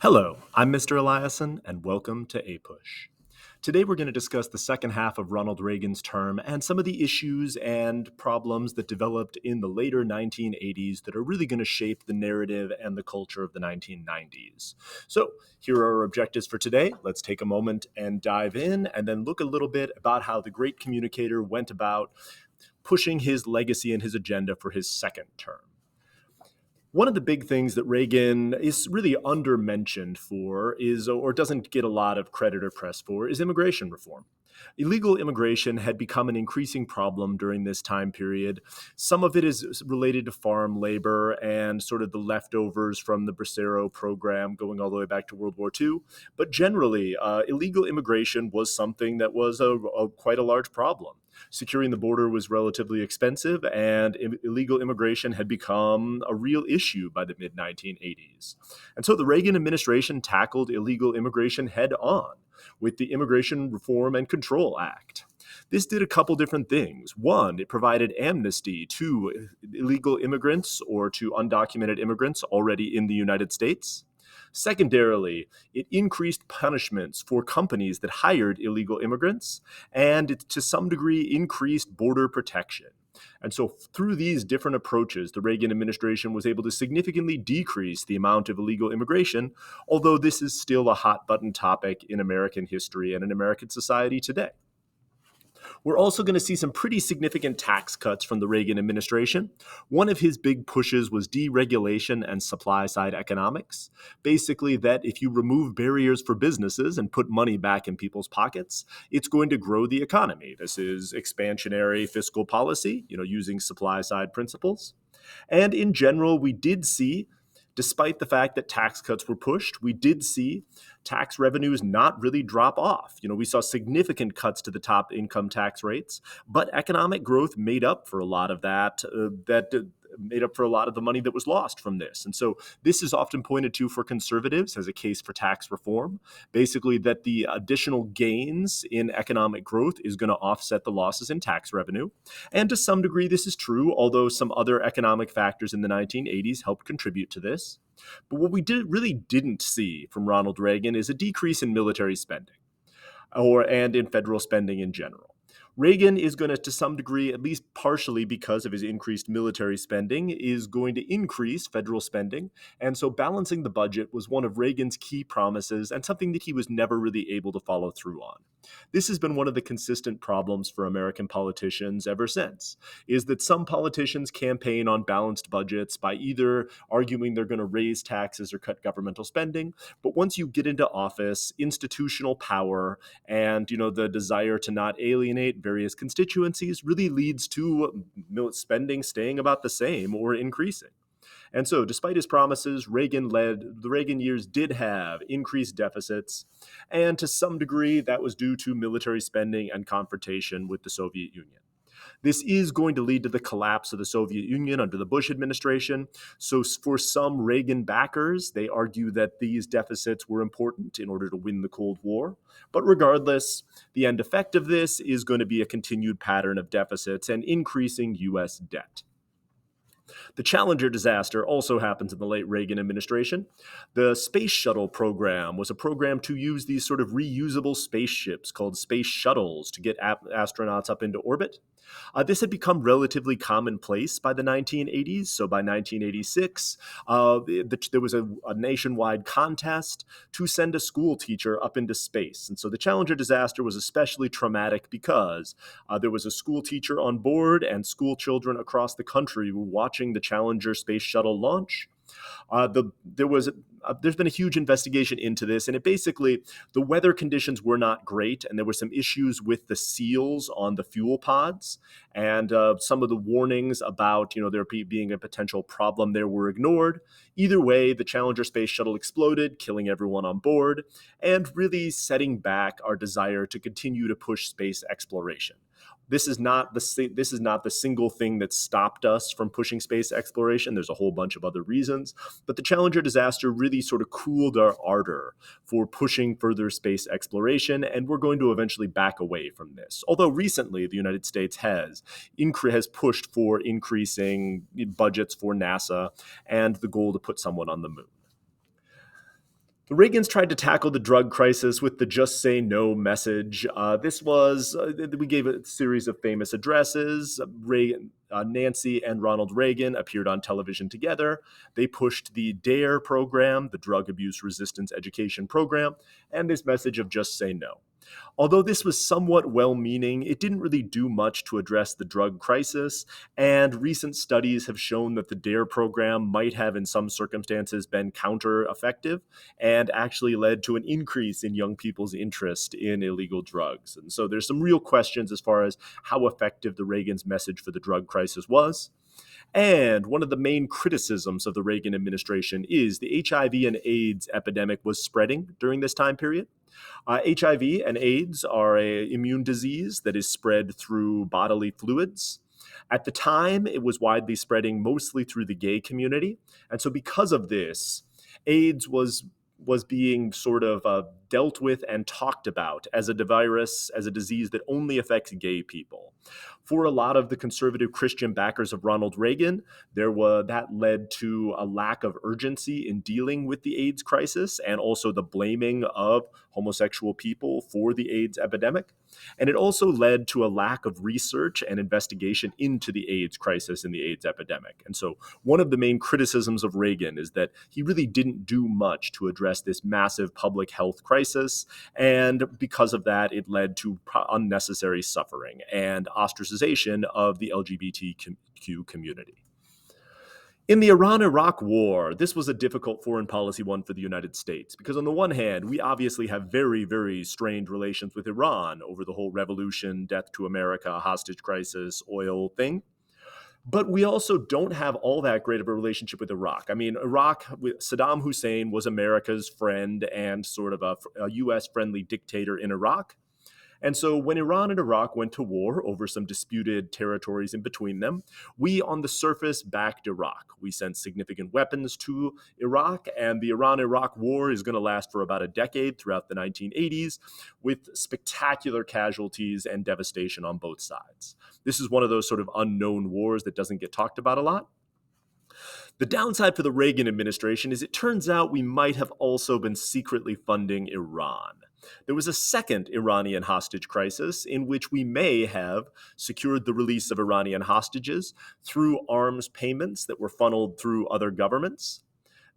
Hello, I'm Mr. Eliason, and welcome to APUSH. Today we're going to discuss the second half of Ronald Reagan's term and some of the issues and problems that developed in the later 1980s that are really going to shape the narrative and the culture of the 1990s. So, here are our objectives for today. Let's take a moment and dive in and then look a little bit about how the great communicator went about pushing his legacy and his agenda for his second term. One of the big things that Reagan is really undermentioned for is, or doesn't get a lot of credit or press for, is immigration reform. Illegal immigration had become an increasing problem during this time period. Some of it is related to farm labor and sort of the leftovers from the Bracero program going all the way back to World War II. But generally, illegal immigration was something that was quite a large problem. Securing the border was relatively expensive, and illegal immigration had become a real issue by the mid 1980s. And so the Reagan administration tackled illegal immigration head on with the Immigration Reform and Control Act. This did a couple different things. One, it provided amnesty to illegal immigrants or to undocumented immigrants already in the United States. Secondarily, it increased punishments for companies that hired illegal immigrants, and it, to some degree, increased border protection. And so, through these different approaches, the Reagan administration was able to significantly decrease the amount of illegal immigration, although this is still a hot button topic in American history and in American society today. We're also going to see some pretty significant tax cuts from the Reagan administration. One of his big pushes was deregulation and supply side economics. Basically, that if you remove barriers for businesses and put money back in people's pockets, it's going to grow the economy. This is expansionary fiscal policy, using supply side principles. And in general, we did see, despite the fact that tax cuts were pushed, we did see tax revenues not really drop off. We saw significant cuts to the top income tax rates, but economic growth made up for a lot of made up for a lot of the money that was lost from this. And so this is often pointed to for conservatives as a case for tax reform, basically that the additional gains in economic growth is going to offset the losses in tax revenue. And to some degree, this is true, although some other economic factors in the 1980s helped contribute to this. But what we really didn't see from Ronald Reagan is a decrease in military spending and in federal spending in general. Reagan is going to some degree, at least partially because of his increased military spending, is going to increase federal spending. And so balancing the budget was one of Reagan's key promises and something that he was never really able to follow through on. This has been one of the consistent problems for American politicians ever since, is that some politicians campaign on balanced budgets by either arguing they're going to raise taxes or cut governmental spending. But once you get into office, institutional power and the desire to not alienate various constituencies really leads to spending staying about the same or increasing. And so, despite his promises, the Reagan years did have increased deficits, and to some degree that was due to military spending and confrontation with the Soviet Union. This is going to lead to the collapse of the Soviet Union under the Bush administration. So for some Reagan backers, they argue that these deficits were important in order to win the Cold War. But regardless, the end effect of this is going to be a continued pattern of deficits and increasing U.S. debt. The Challenger disaster also happens in the late Reagan administration. The Space Shuttle program was a program to use these sort of reusable spaceships called space shuttles to get astronauts up into orbit. This had become relatively commonplace by the 1980s. So by 1986, there was a nationwide contest to send a school teacher up into space. And so the Challenger disaster was especially traumatic because there was a school teacher on board and school children across the country were watching the Challenger space shuttle launch. There's been a huge investigation into this, and the weather conditions were not great, and there were some issues with the seals on the fuel pods, and some of the warnings about there being a potential problem there were ignored. Either way, the Challenger space shuttle exploded, killing everyone on board, and really setting back our desire to continue to push space exploration. This is not the single thing that stopped us from pushing space exploration. There's a whole bunch of other reasons, but the Challenger disaster really sort of cooled our ardor for pushing further space exploration, and we're going to eventually back away from this. Although recently the United States has pushed for increasing budgets for NASA and the goal to put someone on the moon. The Reagans tried to tackle the drug crisis with the just say no message. We gave a series of famous addresses. Nancy and Ronald Reagan appeared on television together. They pushed the DARE program, the Drug Abuse Resistance Education Program, and this message of just say no. Although this was somewhat well meaning, it didn't really do much to address the drug crisis, and recent studies have shown that the DARE program might have, in some circumstances, been counter effective and actually led to an increase in young people's interest in illegal drugs. And so there's some real questions as far as how effective the Reagan's message for the drug crisis was. And one of the main criticisms of the Reagan administration is the HIV and AIDS epidemic was spreading during this time period. HIV and AIDS are an immune disease that is spread through bodily fluids. At the time, it was widely spreading mostly through the gay community. And so because of this, AIDS was being sort of dealt with and talked about as a virus, as a disease that only affects gay people. For a lot of the conservative Christian backers of Ronald Reagan, that led to a lack of urgency in dealing with the AIDS crisis and also the blaming of homosexual people for the AIDS epidemic. And it also led to a lack of research and investigation into the AIDS crisis and the AIDS epidemic. And so one of the main criticisms of Reagan is that he really didn't do much to address this massive public health crisis. And because of that, it led to unnecessary suffering and ostracization of the LGBTQ community. In the Iran-Iraq War, this was a difficult foreign policy one for the United States because on the one hand, we obviously have very, very strained relations with Iran over the whole revolution, death to America, hostage crisis, oil thing. But we also don't have all that great of a relationship with Iraq. I mean, Iraq, Saddam Hussein was America's friend and sort of a U.S.-friendly dictator in Iraq. And so when Iran and Iraq went to war over some disputed territories in between them, we on the surface backed Iraq. We sent significant weapons to Iraq, and the Iran-Iraq war is going to last for about a decade throughout the 1980s with spectacular casualties and devastation on both sides. This is one of those sort of unknown wars that doesn't get talked about a lot. The downside for the Reagan administration is it turns out we might have also been secretly funding Iran. There was a second Iranian hostage crisis in which we may have secured the release of Iranian hostages through arms payments that were funneled through other governments.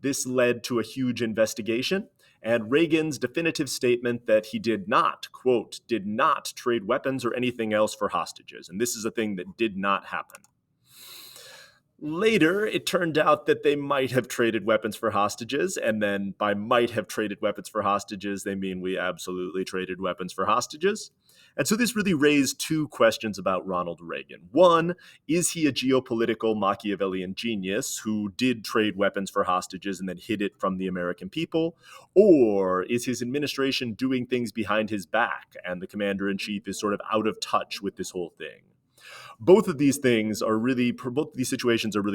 This led to a huge investigation, and Reagan's definitive statement that he did not, quote, did not trade weapons or anything else for hostages. And this is a thing that did not happen. Later, it turned out that they might have traded weapons for hostages, and then by might have traded weapons for hostages, they mean we absolutely traded weapons for hostages. And so this really raised two questions about Ronald Reagan. One, is he a geopolitical Machiavellian genius who did trade weapons for hostages and then hid it from the American people? Or is his administration doing things behind his back and the commander-in-chief is sort of out of touch with this whole thing? Both of these situations are really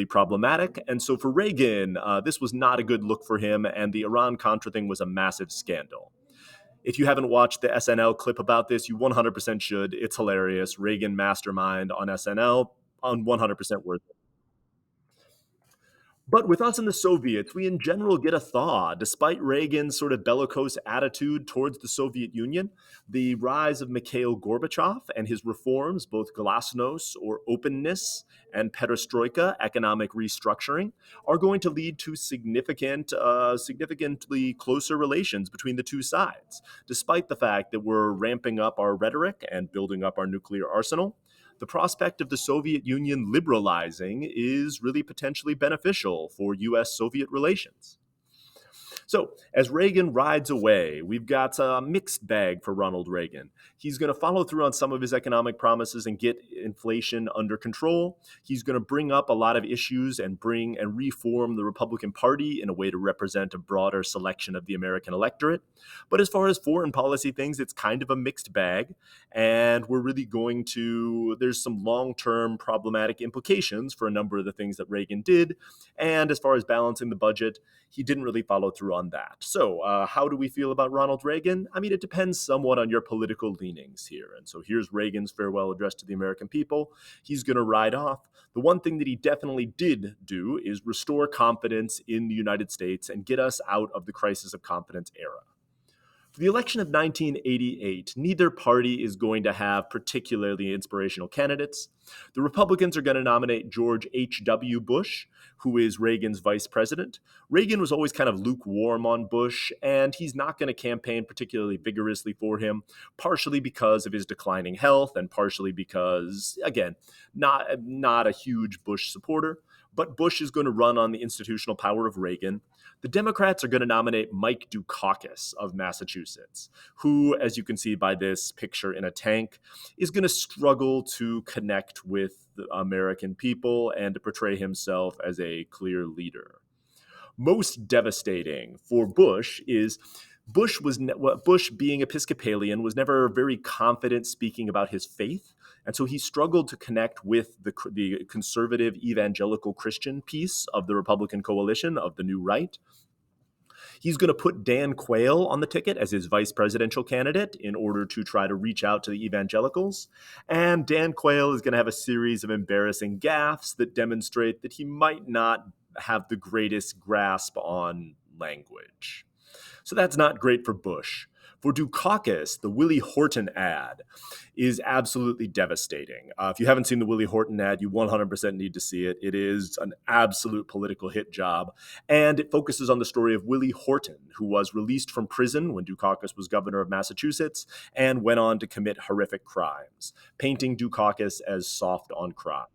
problematic. And so for Reagan, this was not a good look for him. And the Iran-Contra thing was a massive scandal. If you haven't watched the SNL clip about this, you 100% should. It's hilarious. Reagan mastermind on SNL, on 100% worth it. But with us and the Soviets, we in general get a thaw. Despite Reagan's sort of bellicose attitude towards the Soviet Union, the rise of Mikhail Gorbachev and his reforms, both glasnost or openness and perestroika, economic restructuring, are going to lead to significantly closer relations between the two sides. Despite the fact that we're ramping up our rhetoric and building up our nuclear arsenal, the prospect of the Soviet Union liberalizing is really potentially beneficial for U.S.-Soviet relations. So as Reagan rides away, we've got a mixed bag for Ronald Reagan. He's going to follow through on some of his economic promises and get inflation under control. He's going to bring up a lot of issues and reform the Republican Party in a way to represent a broader selection of the American electorate. But as far as foreign policy things, it's kind of a mixed bag. And there's some long-term problematic implications for a number of the things that Reagan did. And as far as balancing the budget, he didn't really follow through on that. So, how do we feel about Ronald Reagan? I mean, it depends somewhat on your political leanings here. And so here's Reagan's farewell address to the American people. He's going to ride off. The one thing that he definitely did do is restore confidence in the United States and get us out of the crisis of confidence era. For the election of 1988, neither party is going to have particularly inspirational candidates. The Republicans are going to nominate George H.W. Bush, who is Reagan's vice president. Reagan was always kind of lukewarm on Bush, and he's not going to campaign particularly vigorously for him, partially because of his declining health and partially because, again, not a huge Bush supporter. But Bush is going to run on the institutional power of Reagan. The Democrats are going to nominate Mike Dukakis of Massachusetts, who, as you can see by this picture in a tank, is going to struggle to connect with the American people and to portray himself as a clear leader. Most devastating for Bush is Bush, being Episcopalian, was never very confident speaking about his faith, and so he struggled to connect with the conservative evangelical Christian piece of the Republican coalition of the New Right. He's going to put Dan Quayle on the ticket as his vice presidential candidate in order to try to reach out to the evangelicals. And Dan Quayle is going to have a series of embarrassing gaffes that demonstrate that he might not have the greatest grasp on language. So that's not great for Bush. For Dukakis, the Willie Horton ad is absolutely devastating. If you haven't seen the Willie Horton ad, you 100% need to see it. It is an absolute political hit job, and it focuses on the story of Willie Horton, who was released from prison when Dukakis was governor of Massachusetts and went on to commit horrific crimes, painting Dukakis as soft on crime.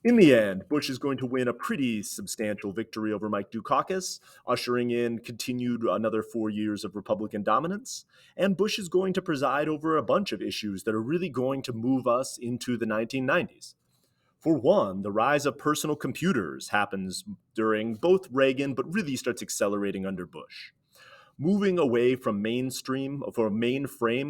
In the end, Bush is going to win a pretty substantial victory over Mike Dukakis, ushering in continued another 4 years of Republican dominance. And Bush is going to preside over a bunch of issues that are really going to move us into the 1990s. For one, the rise of personal computers happens during both Reagan, but really starts accelerating under Bush. Moving away from mainframe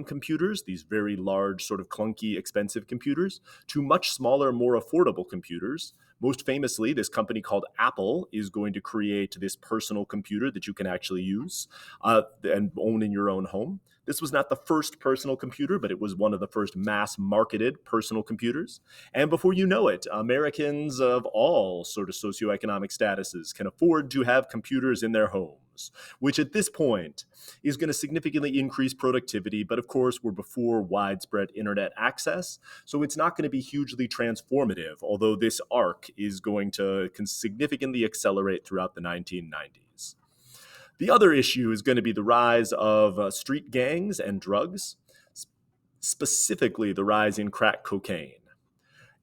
computers, these very large, sort of clunky, expensive computers, to much smaller, more affordable computers. Most famously, this company called Apple is going to create this personal computer that you can actually use and own in your own home. This was not the first personal computer, but it was one of the first mass-marketed personal computers. And before you know it, Americans of all sort of socioeconomic statuses can afford to have computers in their homes, which at this point is going to significantly increase productivity. But of course, we're before widespread internet access, so it's not going to be hugely transformative, although this arc is going to significantly accelerate throughout the 1990s. The other issue is going to be the rise of street gangs and drugs, specifically the rise in crack cocaine.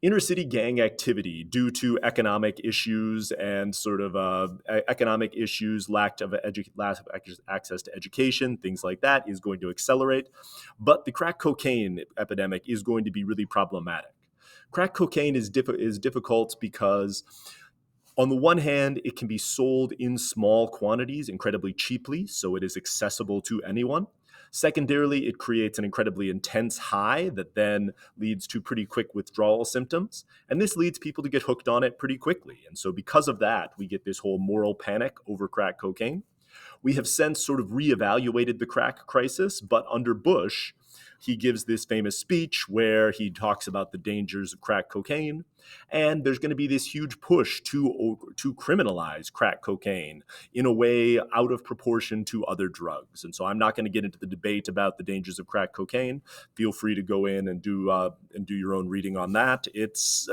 Inner city gang activity, due to economic issues and sort of economic issues, lack of access to education, things like that, is going to accelerate. But the crack cocaine epidemic is going to be really problematic. Crack cocaine is difficult because, on the one hand, it can be sold in small quantities incredibly cheaply, so it is accessible to anyone. Secondarily, it creates an incredibly intense high that then leads to pretty quick withdrawal symptoms. And this leads people to get hooked on it pretty quickly. And so because of that, we get this whole moral panic over crack cocaine. We have since sort of reevaluated the crack crisis, but under Bush, he gives this famous speech where he talks about the dangers of crack cocaine. And there's going to be this huge push to criminalize crack cocaine in a way out of proportion to other drugs. And so I'm not going to get into the debate about the dangers of crack cocaine. Feel free to go in and do your own reading on that. It's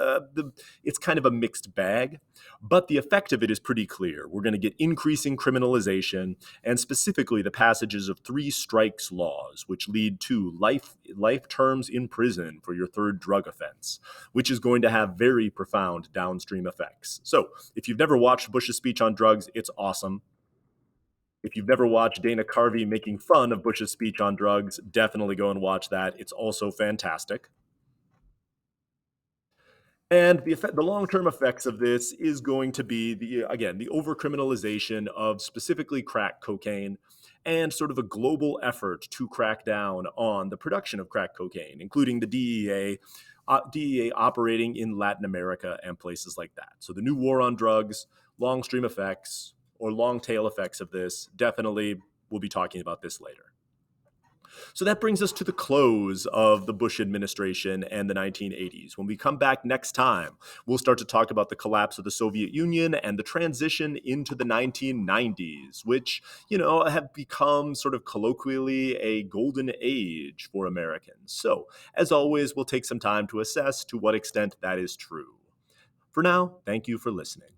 kind of a mixed bag, but the effect of it is pretty clear. We're going to get increasing criminalization, and specifically the passages of 3 strikes laws, which lead to life terms in prison for your third drug offense, which is going to have very profound downstream effects. So if you've never watched Bush's speech on drugs, it's awesome. If you've never watched Dana Carvey making fun of Bush's speech on drugs, definitely go and watch that. It's also fantastic. And the long-term effects of this is going to be the overcriminalization of specifically crack cocaine, and sort of a global effort to crack down on the production of crack cocaine, including the DEA operating in Latin America and places like that. So the new war on drugs, long stream effects, or long tail effects of this. Definitely, we'll be talking about this later. So that brings us to the close of the Bush administration and the 1980s. When we come back next time, we'll start to talk about the collapse of the Soviet Union and the transition into the 1990s, which, have become sort of colloquially a golden age for Americans. So, as always, we'll take some time to assess to what extent that is true. For now, thank you for listening.